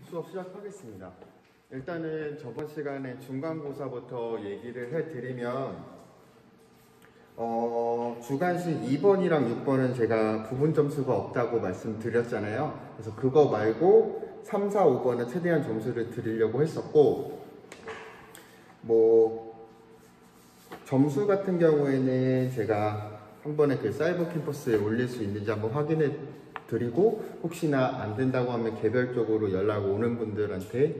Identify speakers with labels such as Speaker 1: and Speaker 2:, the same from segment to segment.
Speaker 1: 수업 시작하겠습니다. 일단은 저번 시간에 중간고사부터 얘기를 해드리면 주관식 2번이랑 6번은 제가 부분 점수가 없다고 말씀드렸잖아요. 그래서 그거 말고 3, 4, 5번은 최대한 점수를 드리려고 했었고, 점수 같은 경우에는 제가 한 번에 그 사이버 캠퍼스에 올릴 수 있는지 한번 확인해 드리고, 혹시나 안 된다고 하면 개별적으로 연락 오는 분들한테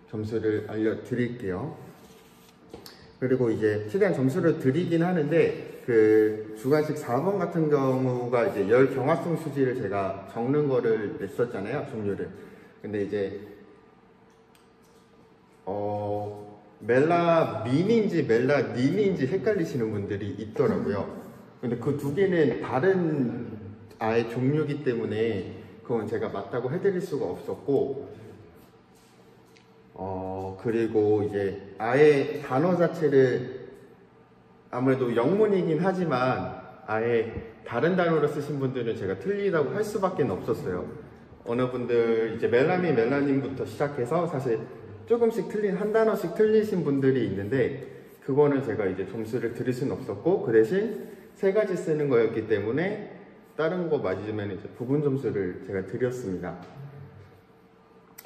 Speaker 1: 점수를 알려드릴게요. 그리고 이제 최대한 점수를 드리긴 하는데, 그 주관식 4번 같은 경우가 이제 열 경화성 수지를 제가 적는 거를 냈었잖아요, 종류를. 근데 이제 멜라민인지 멜라닌인지 헷갈리시는 분들이 있더라고요. 근데 그 두 개는 다른 아예 종류이기 때문에 그건 제가 맞다고 해드릴 수가 없었고, 그리고 이제 아예 단어 자체를 아무래도 영문이긴 하지만 아예 다른 단어로 쓰신 분들은 제가 틀리다고 할 수밖에 없었어요. 어느 분들 이제 멜라닌부터 시작해서 사실 조금씩 틀린, 한 단어씩 틀리신 분들이 있는데, 그거는 제가 이제 점수를 드릴 수는 없었고, 그 대신 세 가지 쓰는 거였기 때문에 다른 거 맞으면 이제 부분 점수를 제가 드렸습니다.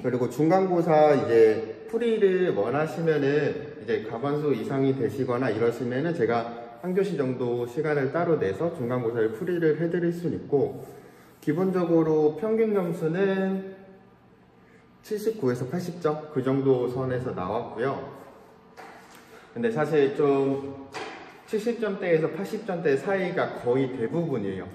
Speaker 1: 그리고 중간고사 이제 풀이를 원하시면은 이제 과반수 이상이 되시거나 이러시면은 제가 한 교시 정도 시간을 따로 내서 중간고사를 풀이를 해드릴 수는 있고, 기본적으로 평균 점수는 79에서 80점 그 정도 선에서 나왔고요. 근데 사실 좀 70점대에서 80점대 사이가 거의 대부분이에요.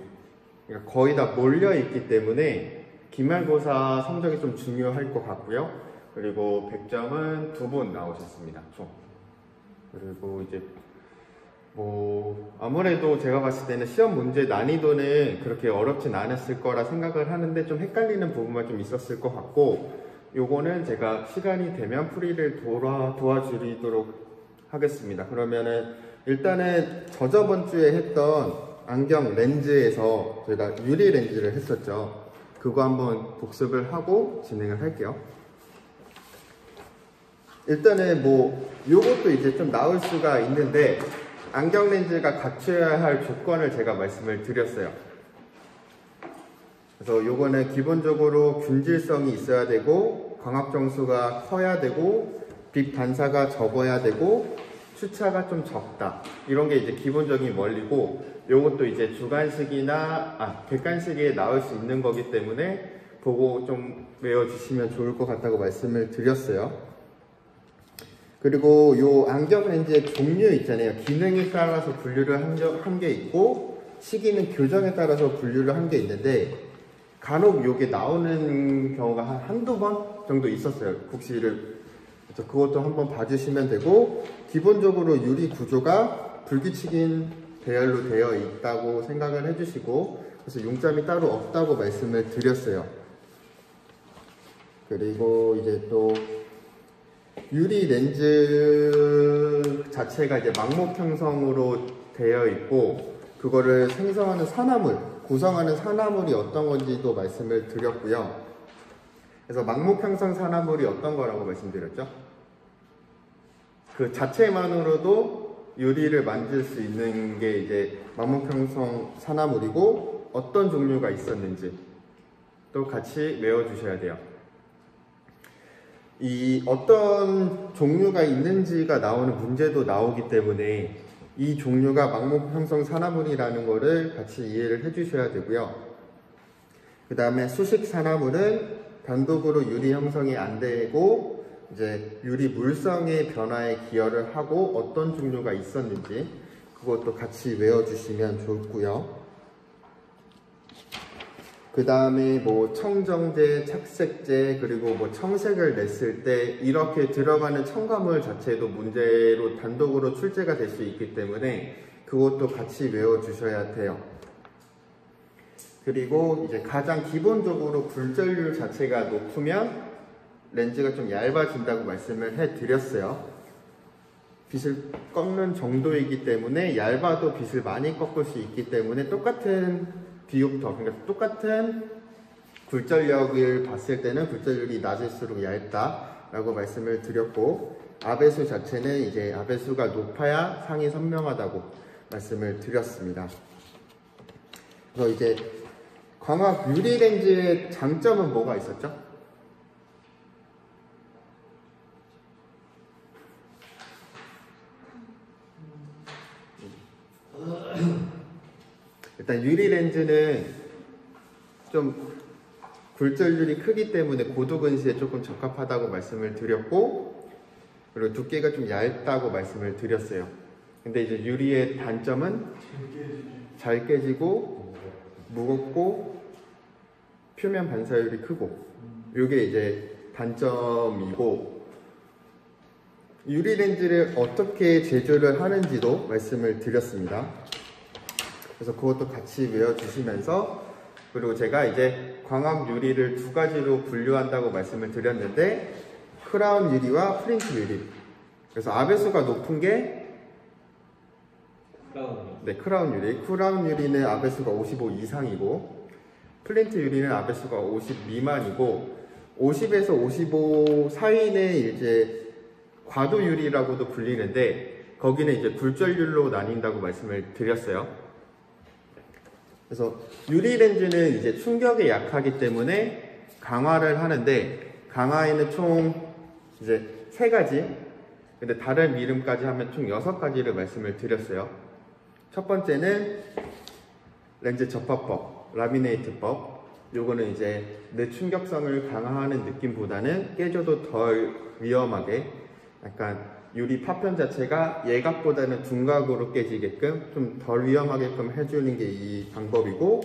Speaker 1: 그러니까 거의 다 몰려 있기 때문에 기말고사 성적이 좀 중요할 것 같고요. 그리고 100점은 2분 나오셨습니다, 총. 그리고 이제 아무래도 제가 봤을 때는 시험 문제 난이도는 그렇게 어렵진 않았을 거라 생각을 하는데, 좀 헷갈리는 부분만 좀 있었을 것 같고, 요거는 제가 시간이 되면 풀이를 도와드리도록 하겠습니다. 그러면은 일단은 저번 주에 했던 안경 렌즈에서 저희가 유리 렌즈를 했었죠. 그거 한번 복습을 하고 진행을 할게요. 일단은 요것도 이제 좀 나올 수가 있는데, 안경 렌즈가 갖춰야 할 조건을 제가 말씀을 드렸어요. 그래서 요거는 기본적으로 균질성이 있어야 되고, 광합정수가 커야 되고, 빛 반사가 적어야 되고, 추차가 좀 적다. 이런 게 이제 기본적인 원리고, 요것도 이제 객관식에 나올 수 있는 거기 때문에 보고 좀 외워주시면 좋을 것 같다고 말씀을 드렸어요. 그리고 요 안경 렌즈의 종류 있잖아요. 기능에 따라서 분류를 한 게 있고, 시기는 교정에 따라서 분류를 한 게 있는데, 간혹 요게 나오는 경우가 한두 번 정도 있었어요, 국시를. 그래서 그것도 한번 봐주시면 되고, 기본적으로 유리 구조가 불규칙인 배열로 되어 있다고 생각을 해주시고, 그래서 용점이 따로 없다고 말씀을 드렸어요. 그리고 이제 또 유리 렌즈 자체가 이제 망목 형성으로 되어 있고, 그거를 생성하는 산화물, 구성하는 산화물이 어떤 건지도 말씀을 드렸고요. 그래서 망목 형성 산화물이 어떤 거라고 말씀드렸죠? 그 자체만으로도 유리를 만들 수 있는 게 이제 망목 형성 산화물이고, 어떤 종류가 있었는지 또 같이 외워주셔야 돼요. 이 어떤 종류가 있는지가 나오는 문제도 나오기 때문에 이 종류가 망목 형성 산화물이라는 거를 같이 이해를 해주셔야 되고요. 그 다음에 수식 산화물은 단독으로 유리 형성이 안 되고, 이제 유리 물성의 변화에 기여를 하고 어떤 종류가 있었는지 그것도 같이 외워주시면 좋고요. 그 다음에 청정제, 착색제, 그리고 청색을 냈을 때 이렇게 들어가는 첨가물 자체도 문제로 단독으로 출제가 될 수 있기 때문에 그것도 같이 외워주셔야 돼요. 그리고 이제 가장 기본적으로 굴절률 자체가 높으면 렌즈가 좀 얇아진다고 말씀을 해드렸어요. 빛을 꺾는 정도이기 때문에 얇아도 빛을 많이 꺾을 수 있기 때문에 똑같은 디옵터, 그러니까 똑같은 굴절력을 봤을 때는 굴절률이 낮을수록 얇다라고 말씀을 드렸고, 아배수 자체는 이제 아배수가 높아야 상이 선명하다고 말씀을 드렸습니다. 그래서 이제 광학 유리 렌즈의 장점은 뭐가 있었죠? 일단 유리 렌즈는 좀 굴절률이 크기 때문에 고도근시에 조금 적합하다고 말씀을 드렸고, 그리고 두께가 좀 얇다고 말씀을 드렸어요. 근데 이제 유리의 단점은 잘 깨지고 무겁고 표면 반사율이 크고, 이게 이제 단점이고, 유리 렌즈를 어떻게 제조를 하는지도 말씀을 드렸습니다. 그래서 그것도 같이 외워주시면서, 그리고 제가 이제 광학 유리를 두 가지로 분류한다고 말씀을 드렸는데, 크라운 유리와 플린트 유리. 그래서 아배수가 높은 게 크라운 유리. 크라운 유리는 아배수가 55 이상이고, 플린트 유리는 아배수가 50 미만이고, 50에서 55 사이는 이제 과도 유리라고도 불리는데, 거기는 이제 굴절률로 나뉜다고 말씀을 드렸어요. 그래서 유리 렌즈는 이제 충격에 약하기 때문에 강화를 하는데, 강화에는 총 이제 3가지, 근데 다른 이름까지 하면 총 6가지를 말씀을 드렸어요. 첫 번째는 렌즈 접합법, 라미네이트법. 요거는 이제 내 충격성을 강화하는 느낌보다는 깨져도 덜 위험하게, 약간 유리 파편 자체가 예각보다는 둔각으로 깨지게끔 좀 덜 위험하게끔 해주는 게 이 방법이고,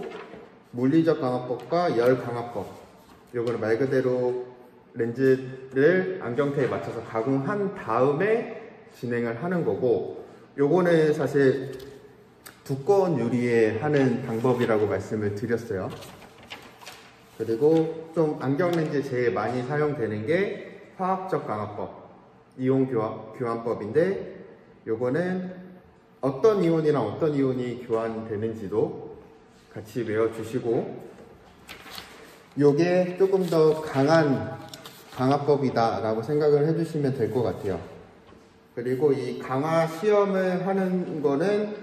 Speaker 1: 물리적 강화법과 열 강화법. 요거는 말 그대로 렌즈를 안경테에 맞춰서 가공한 다음에 진행을 하는 거고, 요거는 사실 두꺼운 유리에 하는 방법이라고 말씀을 드렸어요. 그리고 좀 안경 렌즈에 제일 많이 사용되는 게 화학적 강화법, 이온 교환법인데, 요거는 어떤 이온이랑 어떤 이온이 교환되는지도 같이 외워주시고, 요게 조금 더 강한 강화법이다 라고 생각을 해주시면 될 것 같아요. 그리고 이 강화 시험을 하는 거는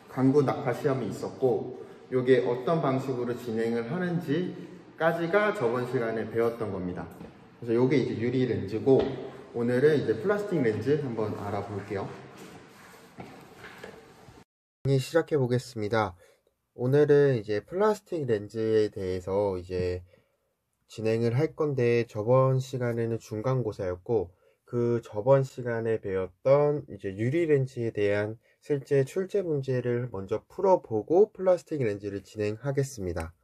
Speaker 1: 강구 낙하 시험이 있었고, 요게 어떤 방식으로 진행을 하는지까지가 저번 시간에 배웠던 겁니다. 그래서 요게 이제 유리 렌즈고, 오늘은 이제 플라스틱 렌즈 한번 알아볼게요. 시작해 보겠습니다. 오늘은 이제 플라스틱 렌즈에 대해서 이제 진행을 할 건데, 저번 시간에는 중간고사였고, 그 저번 시간에 배웠던 이제 유리 렌즈에 대한 실제 출제 문제를 먼저 풀어보고 플라스틱 렌즈를 진행하겠습니다.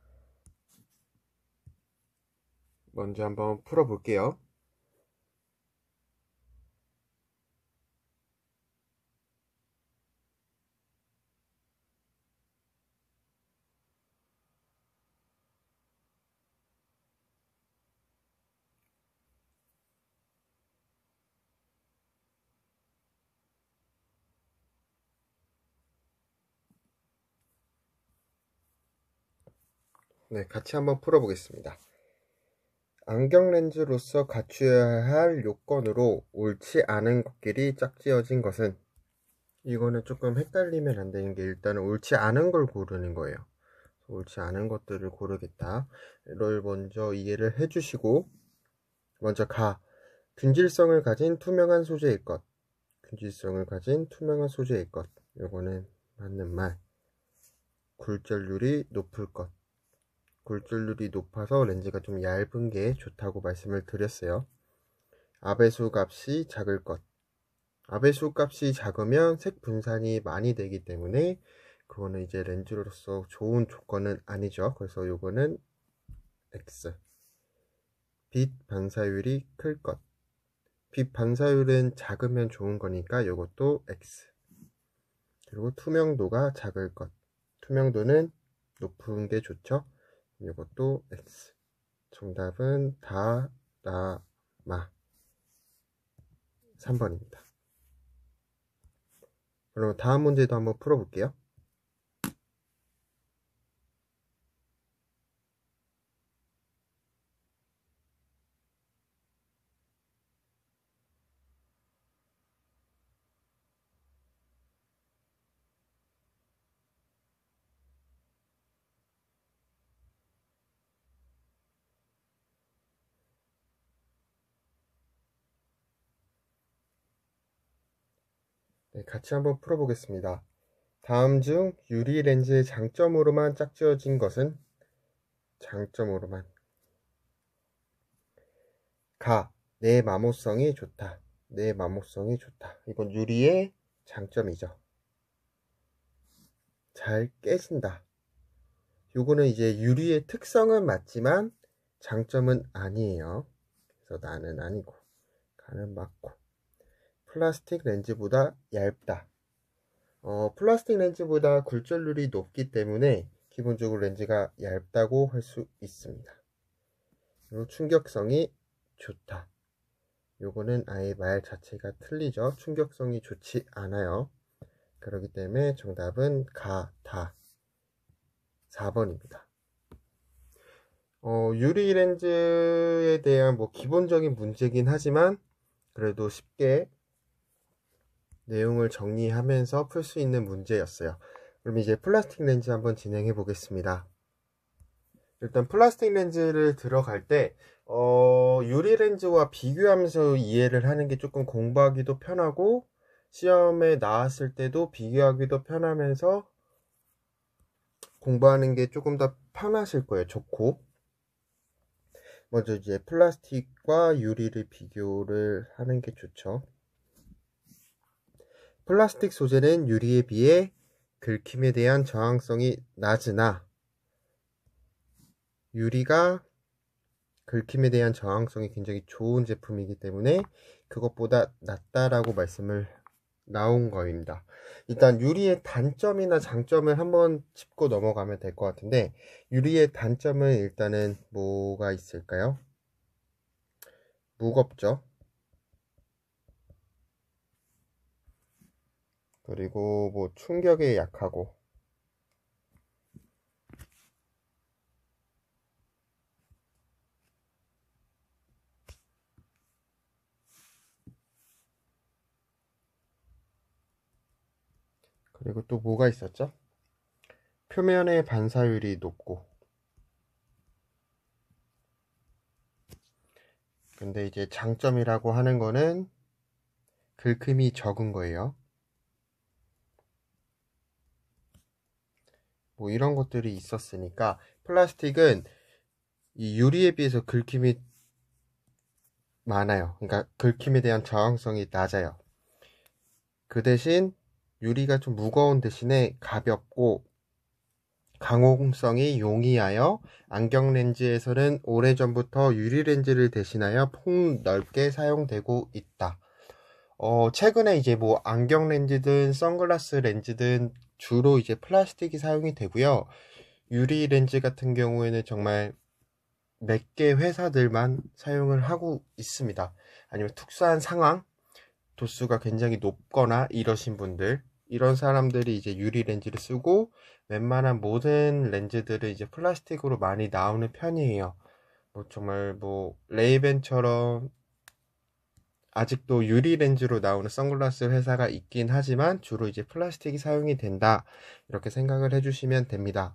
Speaker 1: 먼저 한번 풀어볼게요. 네, 같이 한번 풀어보겠습니다. 안경 렌즈로서 갖추어야 할 요건으로 옳지 않은 것끼리 짝지어진 것은, 이거는 조금 헷갈리면 안 되는 게, 일단은 옳지 않은 걸 고르는 거예요. 옳지 않은 것들을 고르겠다를 먼저 이해를 해주시고, 먼저 균질성을 가진 투명한 소재의 것. 균질성을 가진 투명한 소재의 것. 요거는 맞는 말. 굴절률이 높을 것. 굴절률이 높아서 렌즈가 좀 얇은 게 좋다고 말씀을 드렸어요. 아배수 값이 작을 것. 아배수 값이 작으면 색 분산이 많이 되기 때문에 그거는 이제 렌즈로서 좋은 조건은 아니죠. 그래서 요거는 X. 빛 반사율이 클 것. 빛 반사율은 작으면 좋은 거니까 요것도 X. 그리고 투명도가 작을 것. 투명도는 높은 게 좋죠. 이것도 X. 정답은 다, 나, 마. 3번입니다. 그럼 다음 문제도 한번 풀어볼게요. 네, 같이 한번 풀어보겠습니다. 다음 중 유리 렌즈의 장점으로만 짝지어진 것은? 장점으로만. 가, 내 마모성이 좋다. 내 마모성이 좋다. 이건 유리의 장점이죠. 잘 깨진다. 요거는 이제 유리의 특성은 맞지만 장점은 아니에요. 그래서 나는 아니고, 가는 맞고. 플라스틱 렌즈보다 얇다. 플라스틱 렌즈보다 굴절률이 높기 때문에 기본적으로 렌즈가 얇다고 할 수 있습니다. 그리고 충격성이 좋다. 요거는 아예 말 자체가 틀리죠. 충격성이 좋지 않아요. 그렇기 때문에 정답은 가, 다 4번입니다. 유리 렌즈에 대한 뭐 기본적인 문제긴 하지만 그래도 쉽게 내용을 정리하면서 풀 수 있는 문제였어요. 그럼 이제 플라스틱 렌즈 한번 진행해 보겠습니다. 일단 플라스틱 렌즈를 들어갈 때 유리 렌즈와 비교하면서 이해를 하는 게 조금 공부하기도 편하고 시험에 나왔을 때도 비교하기도 편하면서 공부하는 게 조금 더 편하실 거예요. 좋고. 먼저 이제 플라스틱과 유리를 비교를 하는 게 좋죠. 플라스틱 소재는 유리에 비해 긁힘에 대한 저항성이 낮으나 유리가 긁힘에 대한 저항성이 굉장히 좋은 제품이기 때문에 그것보다 낫다라고 말씀을 나온 거입니다. 일단 유리의 단점이나 장점을 한번 짚고 넘어가면 될 것 같은데 유리의 단점은 일단은 뭐가 있을까요? 무겁죠. 그리고 뭐 충격에 약하고 그리고 또 뭐가 있었죠? 표면의 반사율이 높고 근데 이제 장점이라고 하는 거는 긁힘이 적은 거예요. 뭐 이런 것들이 있었으니까 플라스틱은 이 유리에 비해서 긁힘이 많아요. 그러니까 긁힘에 대한 저항성이 낮아요. 그 대신 유리가 좀 무거운 대신에 가볍고 강호성이 용이하여 안경 렌즈에서는 오래전부터 유리 렌즈를 대신하여 폭넓게 사용되고 있다. 최근에 이제 뭐 안경 렌즈든 선글라스 렌즈든 주로 이제 플라스틱이 사용이 되고요. 유리 렌즈 같은 경우에는 정말 몇 개 회사들만 사용을 하고 있습니다. 아니면 특수한 상황, 도수가 굉장히 높거나 이러신 분들, 이런 사람들이 이제 유리 렌즈를 쓰고 웬만한 모든 렌즈들은 이제 플라스틱으로 많이 나오는 편이에요. 뭐 정말 뭐 레이벤처럼 아직도 유리 렌즈로 나오는 선글라스 회사가 있긴 하지만 주로 이제 플라스틱이 사용이 된다. 이렇게 생각을 해주시면 됩니다.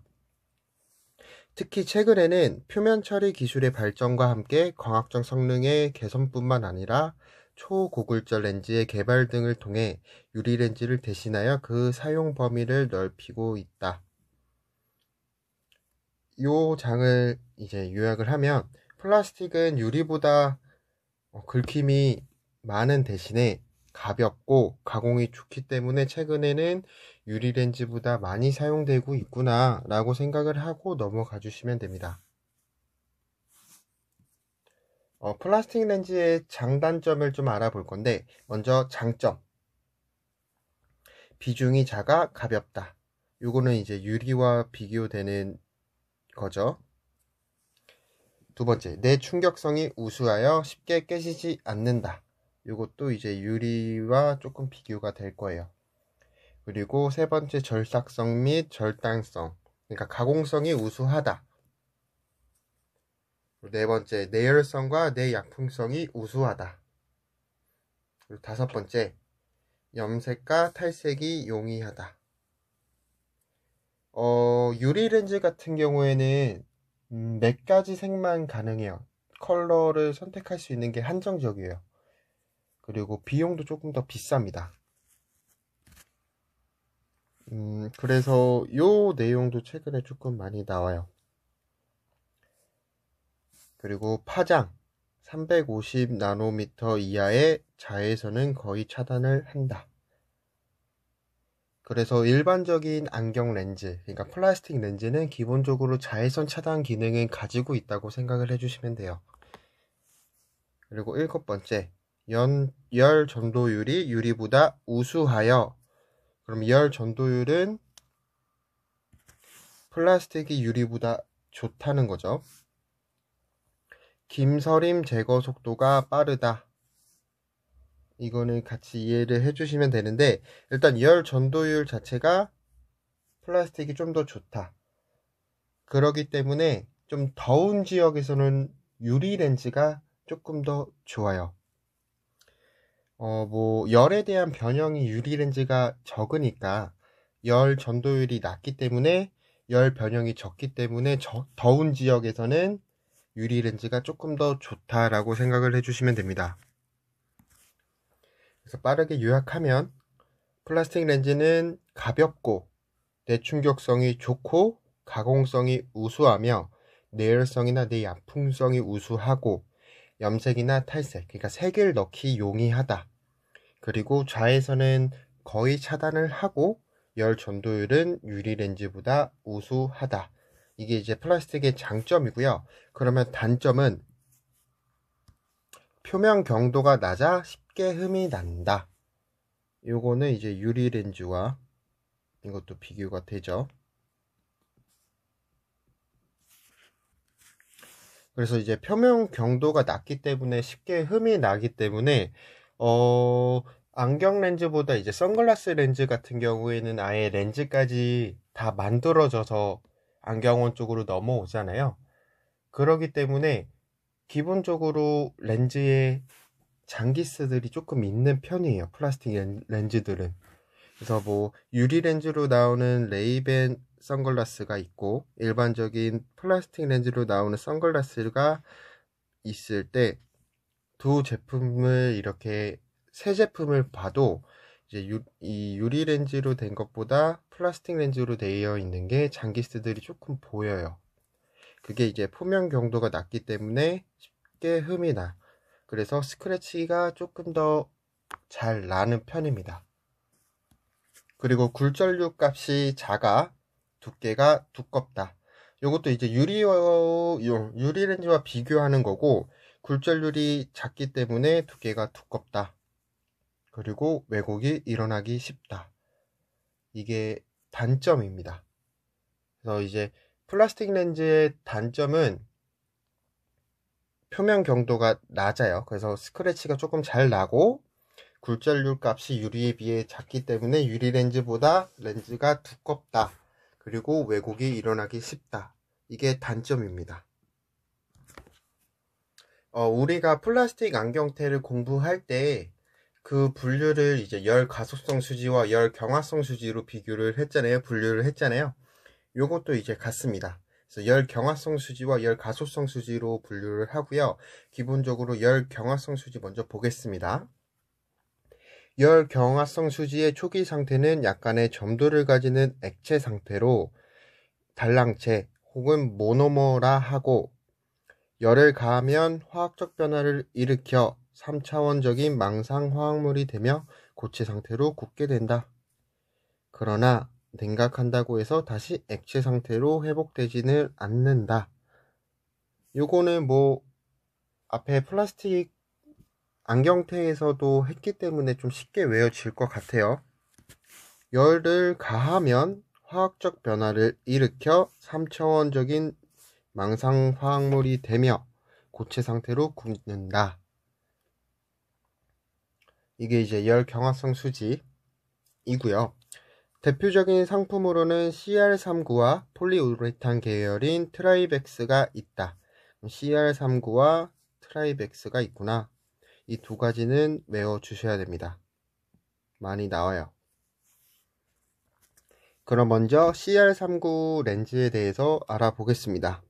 Speaker 1: 특히 최근에는 표면 처리 기술의 발전과 함께 광학적 성능의 개선뿐만 아니라 초고굴절 렌즈의 개발 등을 통해 유리 렌즈를 대신하여 그 사용 범위를 넓히고 있다. 요 장을 이제 요약을 하면 플라스틱은 유리보다 긁힘이 많은 대신에 가볍고 가공이 좋기 때문에 최근에는 유리 렌즈보다 많이 사용되고 있구나 라고 생각을 하고 넘어가 주시면 됩니다. 플라스틱 렌즈의 장단점을 좀 알아볼 건데 먼저 장점, 비중이 작아 가볍다. 요거는 이제 유리와 비교되는 거죠. 두 번째, 내 충격성이 우수하여 쉽게 깨지지 않는다. 요것도 이제 유리와 조금 비교가 될 거예요. 그리고 세 번째, 절삭성 및 절단성, 그러니까 가공성이 우수하다. 네 번째, 내열성과 내약품성이 우수하다. 그리고 다섯 번째, 염색과 탈색이 용이하다. 유리 렌즈 같은 경우에는 몇 가지 색만 가능해요. 컬러를 선택할 수 있는 게 한정적이에요. 그리고 비용도 조금 더 비쌉니다. 그래서 요 내용도 최근에 조금 많이 나와요. 그리고 파장 350나노미터 이하의 자외선은 거의 차단을 한다. 그래서 일반적인 안경 렌즈, 그러니까 플라스틱 렌즈는 기본적으로 자외선 차단 기능을 가지고 있다고 생각을 해주시면 돼요. 그리고 7번째, 열 전도율이 유리보다 우수하여. 그럼 열 전도율은 플라스틱이 유리보다 좋다는 거죠. 김서림 제거 속도가 빠르다. 이거는 같이 이해를 해주시면 되는데, 일단 열 전도율 자체가 플라스틱이 좀 더 좋다. 그러기 때문에 좀 더운 지역에서는 유리 렌즈가 조금 더 좋아요. 열에 대한 변형이 유리 렌즈가 적으니까 열 전도율이 낮기 때문에 열 변형이 적기 때문에 더운 지역에서는 유리 렌즈가 조금 더 좋다라고 생각을 해주시면 됩니다. 그래서 빠르게 요약하면 플라스틱 렌즈는 가볍고 내충격성이 좋고 가공성이 우수하며 내열성이나 내약품성이 우수하고 염색이나 탈색, 그러니까 색을 넣기 용이하다. 그리고 자외선은 거의 차단을 하고 열 전도율은 유리 렌즈보다 우수하다. 이게 이제 플라스틱의 장점이고요. 그러면 단점은 표면 경도가 낮아 쉽게 흠이 난다. 요거는 이제 유리 렌즈와 이것도 비교가 되죠. 그래서 이제 표면 경도가 낮기 때문에 쉽게 흠이 나기 때문에 안경 렌즈보다 이제 선글라스 렌즈 같은 경우에는 아예 렌즈까지 다 만들어져서 안경원 쪽으로 넘어오잖아요. 그러기 때문에 기본적으로 렌즈에 장기스들이 조금 있는 편이에요. 플라스틱 렌즈들은. 그래서 뭐 유리 렌즈로 나오는 레이벤 선글라스가 있고 일반적인 플라스틱 렌즈로 나오는 선글라스가 있을 때 두 제품을 이렇게 세 제품을 봐도 이제 이 유리 렌즈로 된 것보다 플라스틱 렌즈로 되어 있는 게 장기스들이 조금 보여요. 그게 이제 표면 경도가 낮기 때문에 쉽게 흠이 나. 그래서 스크래치가 조금 더 잘 나는 편입니다. 그리고 굴절류 값이 작아 두께가 두껍다. 이것도 이제 유리 렌즈와 비교하는 거고 굴절률이 작기 때문에 두께가 두껍다. 그리고 왜곡이 일어나기 쉽다. 이게 단점입니다. 그래서 이제 플라스틱 렌즈의 단점은 표면 경도가 낮아요. 그래서 스크래치가 조금 잘 나고 굴절률 값이 유리에 비해 작기 때문에 유리 렌즈보다 렌즈가 두껍다. 그리고 왜곡이 일어나기 쉽다. 이게 단점입니다. 우리가 플라스틱 안경테를 공부할 때 그 분류를 이제 열 가속성 수지와 열 경화성 수지로 비교를 했잖아요. 분류를 했잖아요. 요것도 이제 같습니다. 그래서 열 경화성 수지와 열 가속성 수지로 분류를 하고요. 기본적으로 열 경화성 수지 먼저 보겠습니다. 열 경화성 수지의 초기 상태는 약간의 점도를 가지는 액체 상태로 달랑체 혹은 모노머라 하고 열을 가하면 화학적 변화를 일으켜 3차원적인 망상 화학물이 되며 고체 상태로 굳게 된다. 그러나 냉각한다고 해서 다시 액체 상태로 회복되지는 않는다. 요거는 뭐 앞에 플라스틱 안경테에서도 했기 때문에 좀 쉽게 외워질 것 같아요. 열을 가하면 화학적 변화를 일으켜 3차원적인 망상 화학물이 되며 고체 상태로 굳는다. 이게 이제 열 경화성 수지이고요. 대표적인 상품으로는 CR39와 폴리우레탄 계열인 트라이벡스가 있다. CR39와 트라이벡스가 있구나. 이 두 가지는 외워주셔야 됩니다. 많이 나와요. 그럼 먼저 CR39 렌즈에 대해서 알아보겠습니다.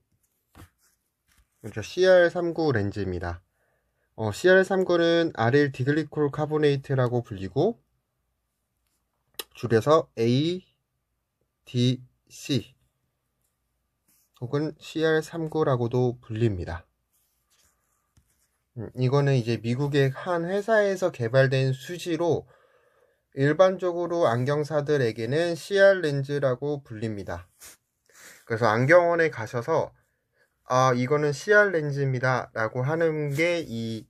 Speaker 1: 먼저 CR39 렌즈입니다. CR39는 아릴 디글리콜 카보네이트라고 불리고 줄여서
Speaker 2: DC 혹은 CR39라고도 불립니다. 이거는 이제 미국의 한 회사에서 개발된 수지로 일반적으로 안경사들에게는 CR 렌즈라고 불립니다. 그래서 안경원에 가셔서 이거는 CR 렌즈입니다 라고 하는 게 이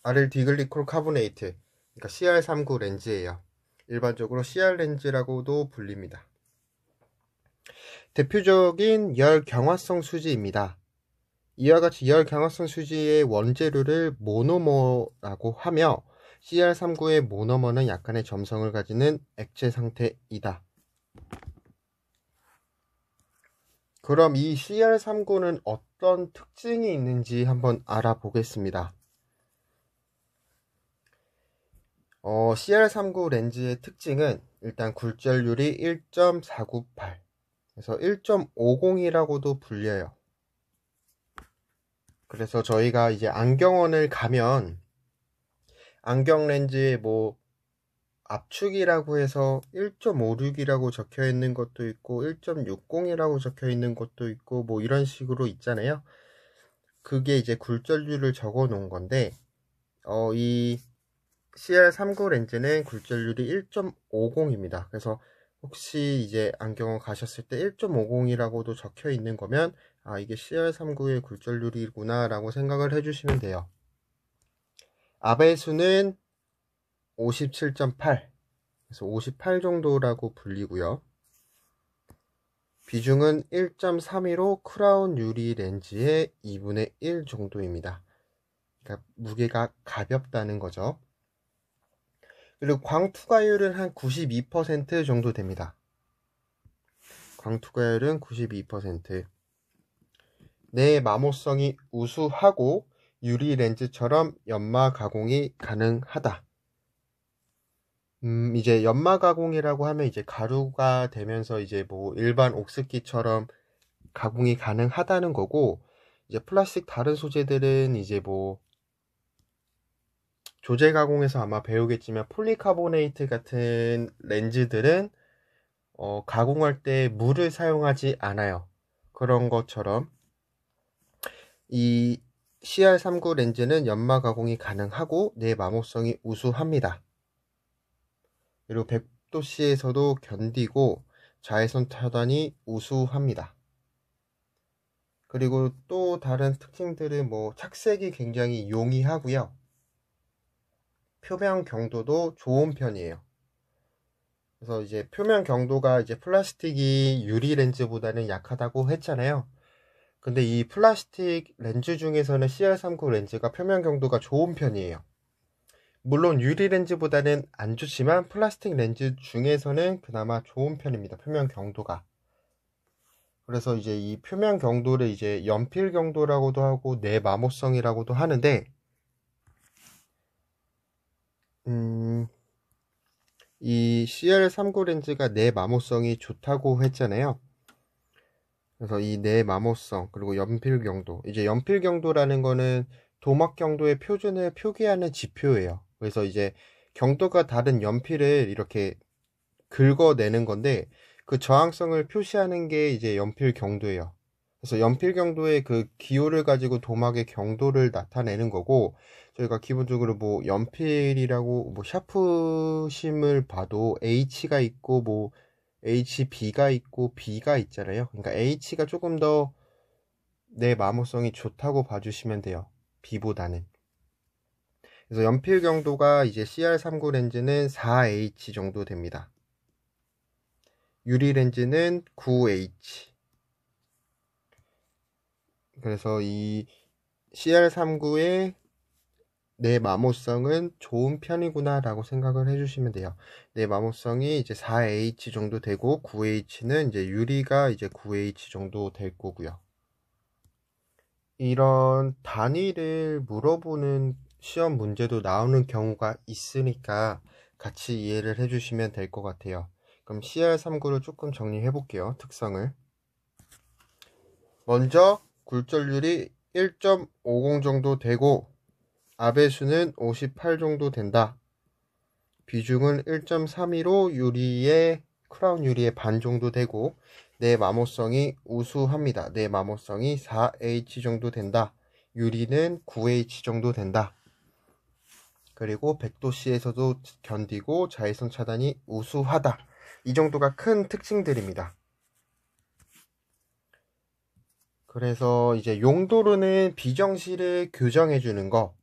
Speaker 2: 아렐 디글리콜 카보네이트, 그러니까 CR39 렌즈예요. 일반적으로 CR 렌즈라고도 불립니다. 대표적인 열 경화성 수지입니다. 이와 같이 열 경화성 수지의 원재료를 모노머라고 하며 CR39의 모노머는 약간의 점성을 가지는 액체 상태이다. 그럼 이 CR39는 어떤 특징이 있는지 한번 알아보겠습니다. CR39 렌즈의 특징은 일단 굴절률이 1.498, 그래서 1.50이라고도 불려요. 그래서 저희가 이제 안경원을 가면 안경 렌즈에 뭐 압축이라고 해서 1.56이라고 적혀 있는 것도 있고 1.60이라고 적혀 있는 것도 있고 뭐 이런 식으로 있잖아요. 그게 이제 굴절률을 적어 놓은 건데 이 CR39 렌즈는 굴절률이 1.50입니다. 그래서 혹시 이제 안경원 가셨을 때 1.50이라고도 적혀 있는 거면 이게 CR39의 굴절률이구나 라고 생각을 해주시면 돼요. 아배수는 57.8, 그래서 58 정도라고 불리고요. 비중은 1.32로 크라운 유리 렌즈의 2분의 1 정도입니다. 그러니까 무게가 가볍다는 거죠. 그리고 광투과율은 한 92% 정도 됩니다. 광투과율은 92%. 내 마모성이 우수하고 유리 렌즈처럼 연마 가공이 가능하다. 이제 연마 가공이라고 하면 이제 가루가 되면서 이제 뭐 일반 옥스키처럼 가공이 가능하다는 거고, 이제 플라스틱 다른 소재들은 이제 뭐 조제 가공에서 아마 배우겠지만 폴리카보네이트 같은 렌즈들은 가공할 때 물을 사용하지 않아요. 그런 것처럼 이 CR39 렌즈는 연마 가공이 가능하고 내 마모성이 우수합니다. 그리고 100도씨에서도 견디고 자외선 차단이 우수합니다. 그리고 또 다른 특징들은 뭐 착색이 굉장히 용이하고요. 표면 경도도 좋은 편이에요. 그래서 이제 표면 경도가 이제 플라스틱이 유리 렌즈보다는 약하다고 했잖아요. 근데 이 플라스틱 렌즈 중에서는 CR39 렌즈가 표면 경도가 좋은 편이에요. 물론 유리 렌즈보다는 안 좋지만 플라스틱 렌즈 중에서는 그나마 좋은 편입니다. 표면 경도가. 그래서 이제 이 표면 경도를 이제 연필 경도라고도 하고 내마모성이라고도 하는데, 이 CR39 렌즈가 내마모성이 좋다고 했잖아요. 그래서 이 내마모성 그리고 연필 경도, 이제 연필 경도라는 거는 도막 경도의 표준을 표기하는 지표예요. 그래서 이제 경도가 다른 연필을 이렇게 긁어내는 건데 그 저항성을 표시하는 게 이제 연필 경도예요. 그래서 연필 경도의 그 기호를 가지고 도막의 경도를 나타내는 거고, 저희가 기본적으로 뭐 연필이라고 뭐 샤프심을 봐도 H가 있고 뭐 HB가 있고 B가 있잖아요. 그러니까 H가 조금 더 내 마모성이 좋다고 봐주시면 돼요. B보다는. 그래서 연필 경도가 이제 CR39 렌즈는 4H 정도 됩니다. 유리 렌즈는 9H. 그래서 이 CR39의 내 마모성은 좋은 편이구나 라고 생각을 해주시면 돼요. 내 마모성이 이제 4H 정도 되고 9H는 이제 유리가 이제 9H 정도 될 거고요. 이런 단위를 물어보는 시험 문제도 나오는 경우가 있으니까 같이 이해를 해주시면 될 것 같아요. 그럼 CR39를 조금 정리해 볼게요. 특성을. 먼저 굴절률이 1.50 정도 되고 아배수는 58 정도 된다. 비중은 1.32로 유리의 크라운 유리의 반 정도 되고 내 마모성이 우수합니다. 내 마모성이 4H 정도 된다. 유리는 9H 정도 된다. 그리고 100도씨에서도 견디고 자외선 차단이 우수하다. 이 정도가 큰 특징들입니다. 그래서 이제 용도로는 비정시를 교정해 주는 거,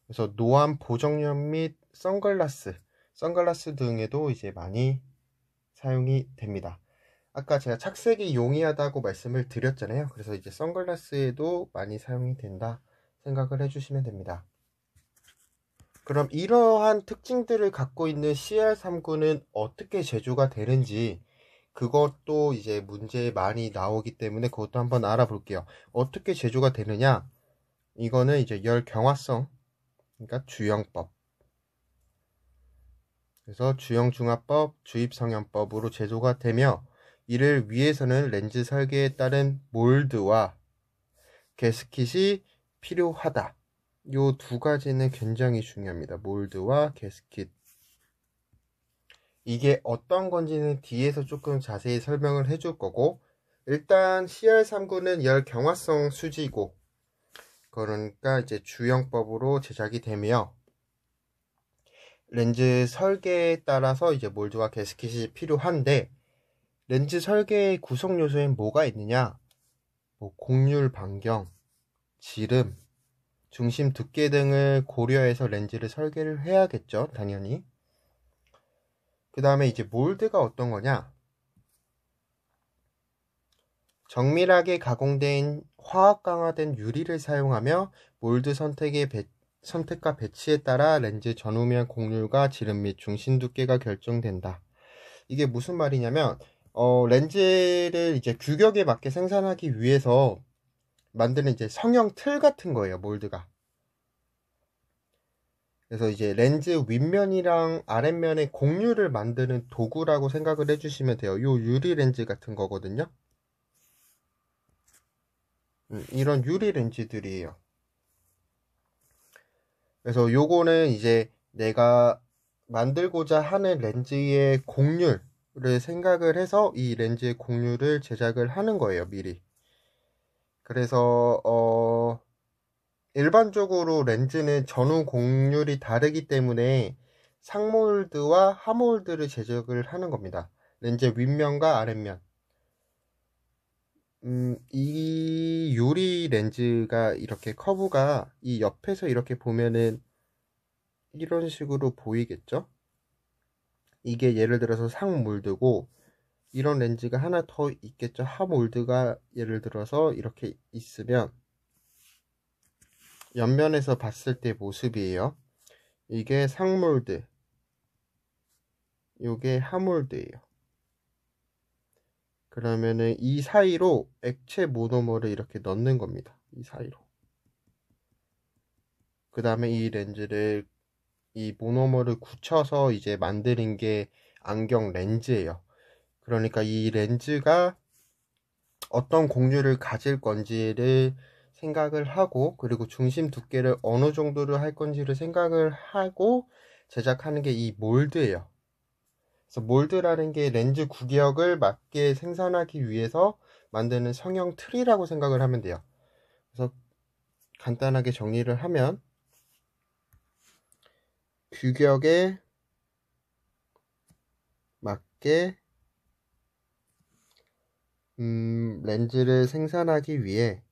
Speaker 2: 그래서 노안 보정염 및 선글라스 등에도 이제 많이 사용이 됩니다. 아까 제가 착색이 용이하다고 말씀을 드렸잖아요. 그래서 이제 선글라스에도 많이 사용이 된다 생각을 해주시면 됩니다. 그럼 이러한 특징들을 갖고 있는 CR39는 어떻게 제조가 되는지, 그것도 이제 문제에 많이 나오기 때문에 그것도 한번 알아볼게요. 어떻게 제조가 되느냐? 이거는 이제 열 경화성, 그러니까 주영법. 그래서 주영중화법, 주입성형법으로 제조가 되며, 이를 위해서는 렌즈 설계에 따른 몰드와 게스킷이 필요하다. 요 두 가지는 굉장히 중요합니다. 몰드와 게스킷. 이게 어떤 건지는 뒤에서 조금 자세히 설명을 해줄 거고, 일단 CR39는 열 경화성 수지고, 그러니까 이제 주영법으로 제작이 되며, 렌즈 설계에 따라서 이제 몰드와 게스킷이 필요한데, 렌즈 설계의 구성 요소엔 뭐가 있느냐? 뭐 곡률 반경, 지름, 중심 두께 등을 고려해서 렌즈를 설계를 해야겠죠, 당연히. 그 다음에 이제 몰드가 어떤 거냐? 정밀하게 가공된 화학 강화된 유리를 사용하며 몰드 선택과 배치에 따라 렌즈 전후면 곡률과 지름 및 중심 두께가 결정된다. 이게 무슨 말이냐면, 렌즈를 이제 규격에 맞게 생산하기 위해서 만드는 이제 성형 틀 같은 거예요, 몰드가. 그래서 이제 렌즈 윗면이랑 아랫면의 곡률을 만드는 도구라고 생각을 해주시면 돼요. 요 유리 렌즈 같은 거거든요. 이런 유리 렌즈들이에요. 그래서 요거는 이제 내가 만들고자 하는 렌즈의 곡률을 생각을 해서 이 렌즈의 곡률을 제작을 하는 거예요, 미리. 그래서 일반적으로 렌즈는 전후 곡률이 다르기 때문에 상몰드와 하몰드를 제작을 하는 겁니다. 렌즈 윗면과 아랫면. 이 유리 렌즈가 이렇게 커브가 이 옆에서 이렇게 보면은 이런 식으로 보이겠죠? 이게 예를 들어서 상몰드고, 이런 렌즈가 하나 더 있겠죠? 하몰드가 예를 들어서 이렇게 있으면 옆면에서 봤을 때 모습이에요. 이게 상몰드, 이게 하몰드예요. 그러면은 이 사이로 액체 모노머를 이렇게 넣는 겁니다. 이 사이로. 그 다음에 이 렌즈를, 이 모노머를 굳혀서 이제 만드는 게 안경 렌즈예요. 그러니까 이 렌즈가 어떤 곡률을 가질 건지를 생각을 하고, 그리고 중심 두께를 어느 정도로 할 건지를 생각을 하고 제작하는 게 이 몰드예요. 그래서 몰드라는 게 렌즈 구격을 맞게 생산하기 위해서 만드는 성형 틀이라고 생각을 하면 돼요. 그래서 간단하게 정리를 하면, 규격에 맞게 렌즈를 생산하기 위해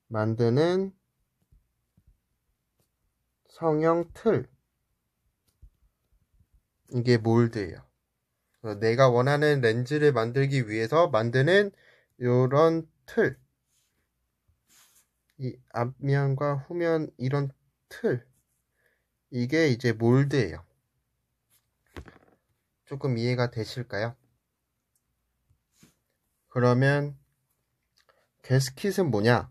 Speaker 2: 만드는 성형 틀, 이게 몰드예요. 내가 원하는 렌즈를 만들기 위해서 만드는 이런 틀, 이 앞면과 후면 이런 틀, 이게 이제 몰드예요. 조금 이해가 되실까요? 그러면 게스킷은 뭐냐?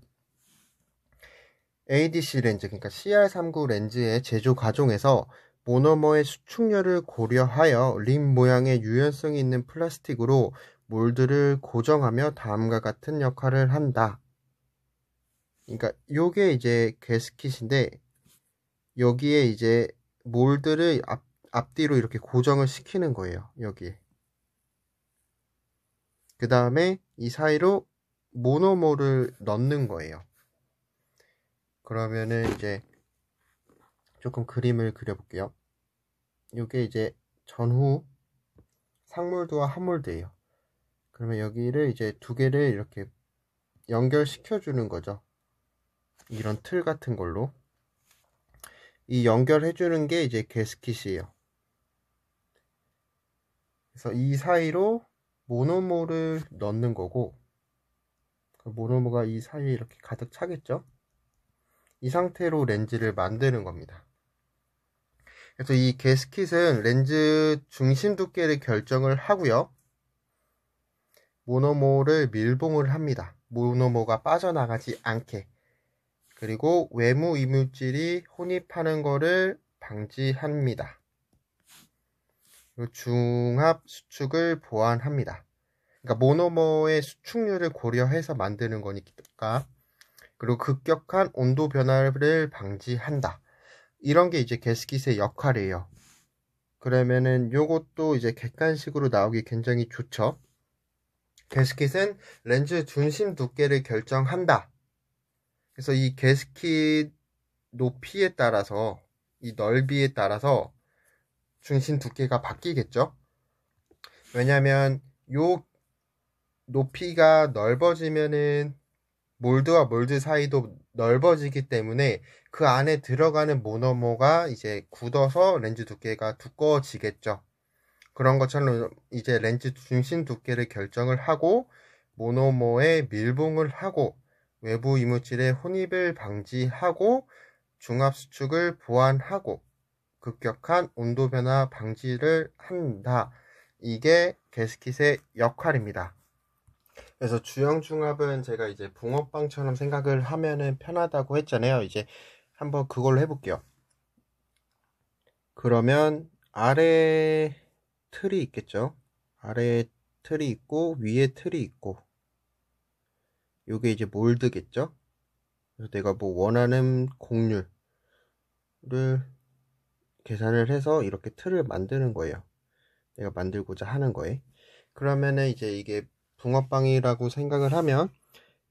Speaker 2: ADC 렌즈, 그러니까 CR39 렌즈의 제조 과정에서 모노머의 수축률을 고려하여 림 모양의 유연성이 있는 플라스틱으로 몰드를 고정하며 다음과 같은 역할을 한다. 그러니까 요게 이제 게스킷인데 여기에 이제 몰드를 앞뒤로 이렇게 고정을 시키는 거예요. 여기에. 그 다음에 이 사이로 모노모를 넣는 거예요. 그러면은 이제 조금 그림을 그려볼게요. 이게 이제 전후 상몰드와 하몰드예요. 그러면 여기를 이제 두 개를 이렇게 연결시켜 주는 거죠. 이런 틀 같은 걸로. 이 연결해 주는 게 이제 게스킷이에요. 그래서 이 사이로 모노모를 넣는 거고, 그 모노모가 이 사이에 이렇게 가득 차겠죠? 이 상태로 렌즈를 만드는 겁니다. 그래서 이 게스킷은 렌즈 중심 두께를 결정을 하고요. 모노모를 밀봉을 합니다. 모노모가 빠져나가지 않게. 그리고 외부 이물질이 혼입하는 것을 방지합니다. 그리고 중압 수축을 보완합니다. 그러니까 모노모의 수축률을 고려해서 만드는 거니까. 그리고 급격한 온도 변화를 방지한다. 이런 게 이제 게스킷의 역할이에요. 그러면은 요것도 이제 객관식으로 나오기 굉장히 좋죠. 게스킷은 렌즈 중심 두께를 결정한다. 그래서 이 게스킷 높이에 따라서, 이 넓이에 따라서 중심 두께가 바뀌겠죠. 왜냐면 요 높이가 넓어지면은 몰드와 몰드 사이도 넓어지기 때문에 그 안에 들어가는 모노모가 이제 굳어서 렌즈 두께가 두꺼워지겠죠. 그런 것처럼 이제 렌즈 중심 두께를 결정을 하고 모노모에 밀봉을 하고 외부 이물질의 혼입을 방지하고 중압 수축을 보완하고 급격한 온도 변화 방지를 한다. 이게 게스킷의 역할입니다. 그래서 주형 중압은 제가 이제 붕어빵처럼 생각을 하면은 편하다고 했잖아요. 이제 한번 그걸로 해볼게요. 그러면 아래 틀이 있겠죠. 아래에 틀이 있고 위에 틀이 있고 요게 이제 몰드겠죠. 그래서 내가 뭐 원하는 곡률을 계산을 해서 이렇게 틀을 만드는 거예요. 내가 만들고자 하는 거에. 그러면은 이제 이게 붕어빵이라고 생각을 하면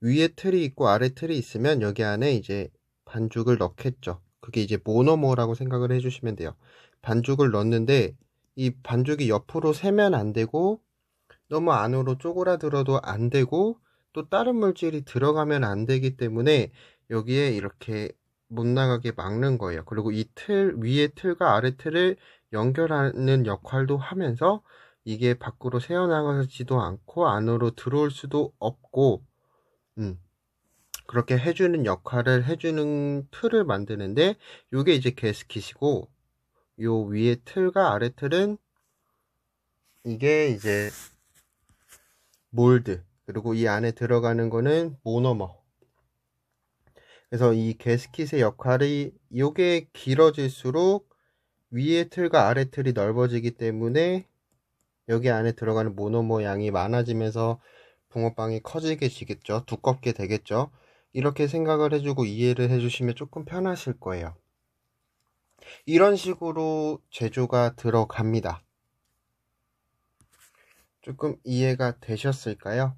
Speaker 2: 위에 틀이 있고 아래 틀이 있으면 여기 안에 이제 반죽을 넣겠죠. 그게 이제 모노모라고 생각을 해주시면 돼요. 반죽을 넣는데 이 반죽이 옆으로 세면 안 되고 너무 안으로 쪼그라들어도 안 되고 또 다른 물질이 들어가면 안 되기 때문에 여기에 이렇게 못 나가게 막는 거예요. 그리고 이 틀, 위에 틀과 아래 틀을 연결하는 역할도 하면서 이게 밖으로 새어나가지도 않고 안으로 들어올 수도 없고 그렇게 해주는 역할을 해주는 틀을 만드는데 요게 이제 게스킷이고 요 위에 틀과 아래 틀은 이게 이제 몰드 그리고 이 안에 들어가는 거는 모노머. 그래서 이 게스킷의 역할이 요게 길어질수록 위에 틀과 아래 틀이 넓어지기 때문에 여기 안에 들어가는 모노머 양이 많아지면서 붕어빵이 커지게 지겠죠. 두껍게 되겠죠. 이렇게 생각을 해주고 이해를 해주시면 조금 편하실 거예요. 이런 식으로 제조가 들어갑니다. 조금 이해가 되셨을까요?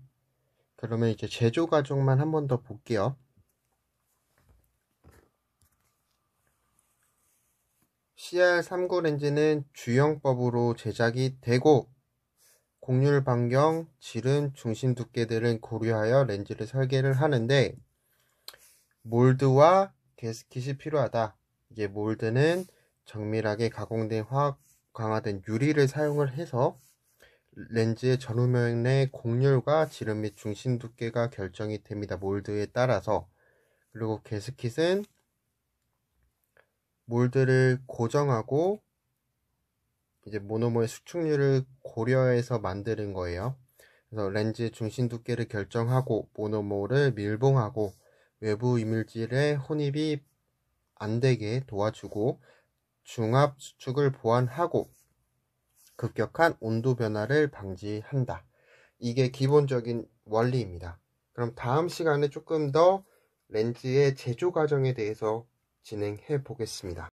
Speaker 2: 그러면 이제 제조 과정만 한 번 더 볼게요. CR39 렌즈는 주형법으로 제작이 되고 곡률 반경, 질은, 중심 두께들은 고려하여 렌즈를 설계를 하는데 몰드와 게스킷이 필요하다. 이제 몰드는 정밀하게 가공된 화학 강화된 유리를 사용을 해서 렌즈의 전후면의 곡률과 지름 및 중심 두께가 결정이 됩니다. 몰드에 따라서. 그리고 게스킷은 몰드를 고정하고 이제 모노모의 수축률을 고려해서 만드는 거예요. 그래서 렌즈의 중심 두께를 결정하고 모노모를 밀봉하고 외부 이물질의 혼입이 안 되게 도와주고 중압 수축을 보완하고 급격한 온도 변화를 방지한다. 이게 기본적인 원리입니다. 그럼 다음 시간에 조금 더 렌즈의 제조 과정에 대해서 진행해 보겠습니다.